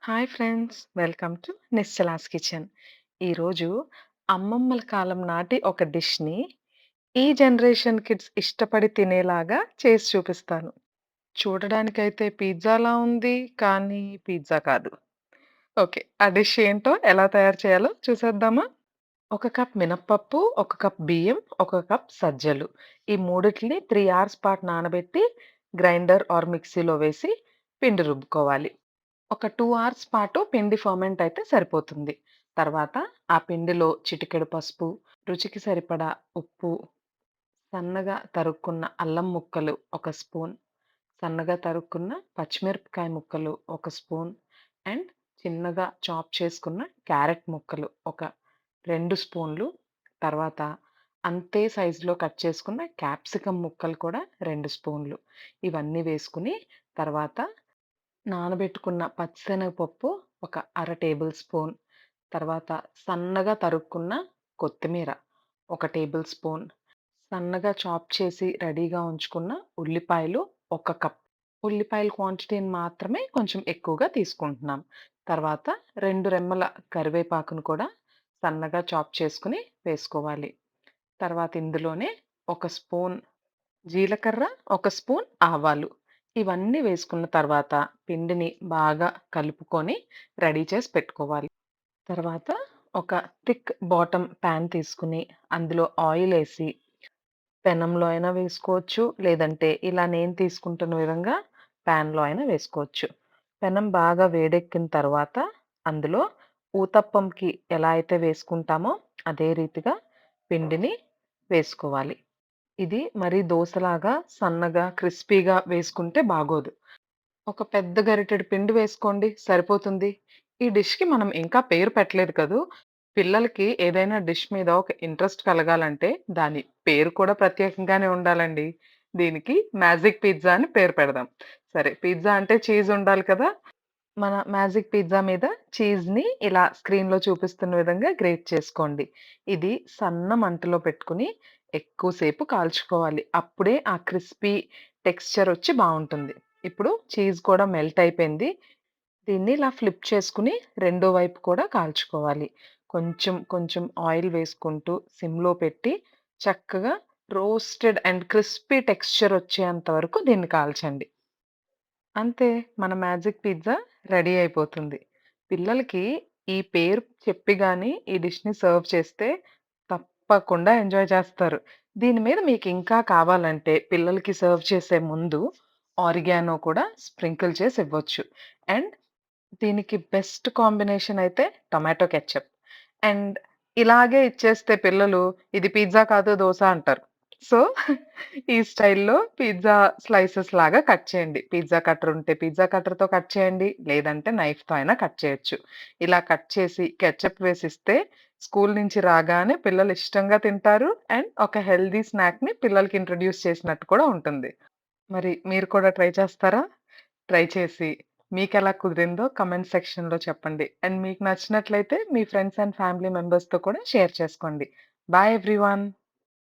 Hi friends! Welcome to Nischala's kitchen. ఈరోజు అమ్మమ్మల కాలం నాటి ఒక డిష్‌ని ఈ జనరేషన్ కిడ్స్ ఇష్టపడి తినేలాగా చేసి చూపిస్తాను. చూడడానికైతే పిజ్జాలా ఉంది, కానీ పిజ్జా కాదు. ఓకే. ఆ డిష్ ఏంటో, ఎలా తయారు చేయాలో చూసేద్దామా? ఒక కప్ మినపప్పు, ఒక కప్ బియ్యం, ఒక కప్ సజ్జలు. ఈ మూడిటిని 3 అవర్స్ పాటు నానబెట్టి గ్రైండర్ ఆర్ మిక్సీలో వేసి పిండి రుబ్బుకోవాలి. ఒక 2 అవర్స్ పాటు పిండి ఫర్మెంట్ అయితే సరిపోతుంది. తర్వాత ఆ పిండిలో చిటికెడు పసుపు, రుచికి సరిపడా ఉప్పు, సన్నగా తరుక్కున్న అల్లం ముక్కలు ఒక స్పూన్, సన్నగా తరుక్కున్న పచ్చిమిరపకాయ ముక్కలు ఒక స్పూన్ అండ్ చిన్నగా చాప్ చేసుకున్న క్యారెట్ ముక్కలు ఒక 2 స్పూన్లు, తర్వాత అంతే సైజులో కట్ చేసుకున్న క్యాప్సికమ్ ముక్కలు కూడా 2 స్పూన్లు. ఇవన్నీ వేసుకుని తర్వాత నానబెట్టుకున్న పచ్చిశనగపప్పు ఒక అర టేబుల్ స్పూన్, తర్వాత సన్నగా తరుక్కున్న కొత్తిమీర ఒక టేబుల్ స్పూన్, సన్నగా చాప్ చేసి రెడీగా ఉంచుకున్న ఉల్లిపాయలు ఒక కప్. ఉల్లిపాయల క్వాంటిటీని మాత్రమే కొంచెం ఎక్కువగా తీసుకుంటున్నాం. తర్వాత 2 రెమ్మల కరివేపాకును కూడా సన్నగా చాప్ చేసుకొని వేసుకోవాలి. తర్వాత ఇందులోనే ఒక స్పూన్ జీలకర్ర, ఒక స్పూన్ ఆవాలు. ఇవన్నీ వేసుకున్న తర్వాత పిండిని బాగా కలుపుకొని రెడీ చేసి పెట్టుకోవాలి. తర్వాత ఒక థిక్ బాటమ్ పాన్ తీసుకొని అందులో ఆయిలేసి పెనంలో అయినా వేసుకోవచ్చు. లేదంటే ఇలా నేను తీసుకుంటున్న విధంగా పాన్‌లో అయినా వేసుకోవచ్చు. పెనం బాగా వేడెక్కిన తర్వాత అందులో ఊతప్పంకి ఎలా అయితే వేసుకుంటామో అదే రీతిగా పిండిని వేసుకోవాలి. ఇది మరీ దోసలాగా సన్నగా, క్రిస్పీగా వేసుకుంటే బాగోదు. ఒక పెద్ద గరిటెడు పిండి వేసుకోండి సరిపోతుంది. ఈ డిష్‌కి మనం ఇంకా పేరు పెట్టలేదు కదూ! పిల్లలకి ఏదైనా డిష్ మీద ఒక ఇంట్రెస్ట్ కలగాలంటే దాని పేరు కూడా ప్రత్యేకంగానే ఉండాలండి. దీనికి మ్యాజిక్ పిజ్జా అని పేరు పెడదాం. సరే, పిజ్జా అంటే చీజ్ ఉండాలి కదా! మన మ్యాజిక్ పిజ్జా మీద చీజ్‌ని ఇలా స్క్రీన్‌లో చూపిస్తున్న విధంగా గ్రేట్ చేసుకోండి. ఇది సన్న మంటలో పెట్టుకొని ఎక్కువ సేపు కాల్చుకోవాలి. అప్పుడే ఆ క్రిస్పీ టెక్స్చర్ వచ్చి బావుంటుంది. ఇప్పుడు చీజ్ కూడా మెల్ట్ అయిపోయింది. దీన్ని ఇలా ఫ్లిప్ చేసుకొని రెండో వైపు కూడా కాల్చుకోవాలి. కొంచెం కొంచెం ఆయిల్ వేసుకుంటూ సిమ్‌లో పెట్టి చక్కగా రోస్టెడ్ అండ్ క్రిస్పీ టెక్స్చర్ వచ్చేంత వరకు దీన్ని కాల్చండి. అంతే, మన మ్యాజిక్ పిజ్జా రెడీ అయిపోతుంది. పిల్లలకి ఈ పేరు చెప్పి గాని ఈ డిష్‌ని సర్వ్ చేస్తే తప్పకుండా ఎంజాయ్ చేస్తారు. దీని మీద మీకింకా కావాలంటే పిల్లలకి సర్వ్ చేసే ముందు ఆరిగానో కూడా స్ప్రింకిల్ చేసి ఇవ్వచ్చు. అండ్ దీనికి బెస్ట్ కాంబినేషన్ అయితే టొమాటో కెచప్. అండ్ ఇలాగే ఇచ్చేస్తే పిల్లలు ఇది పిజ్జా కాదు దోస అంటారు. సో, ఈ స్టైల్‌లో పిజ్జా స్లైసెస్ లాగా కట్ చేయండి. పిజ్జా కటర్ ఉంటే పిజ్జా కటర్‌తో కట్ చేయండి. లేదంటే నైఫ్‌తో అయినా కట్ చేయొచ్చు. ఇలా కట్ చేసి కెచప్ వేసిస్తే స్కూల్ నుంచి రాగానే పిల్లలు ఇష్టంగా తింటారు. అండ్ ఒక హెల్తీ స్నాక్‌ని పిల్లలకి ఇంట్రొడ్యూస్ చేసినట్టు కూడా ఉంటుంది. మరి మీరు కూడా ట్రై చేస్తారా? ట్రై చేసి మీకెలా కుదిరిందో కామెంట్ సెక్షన్‌లో చెప్పండి. అండ్ మీకు నచ్చినట్లయితే మీ ఫ్రెండ్స్ అండ్ ఫ్యామిలీ మెంబర్స్‌తో కూడా షేర్ చేసుకోండి. Bye everyone.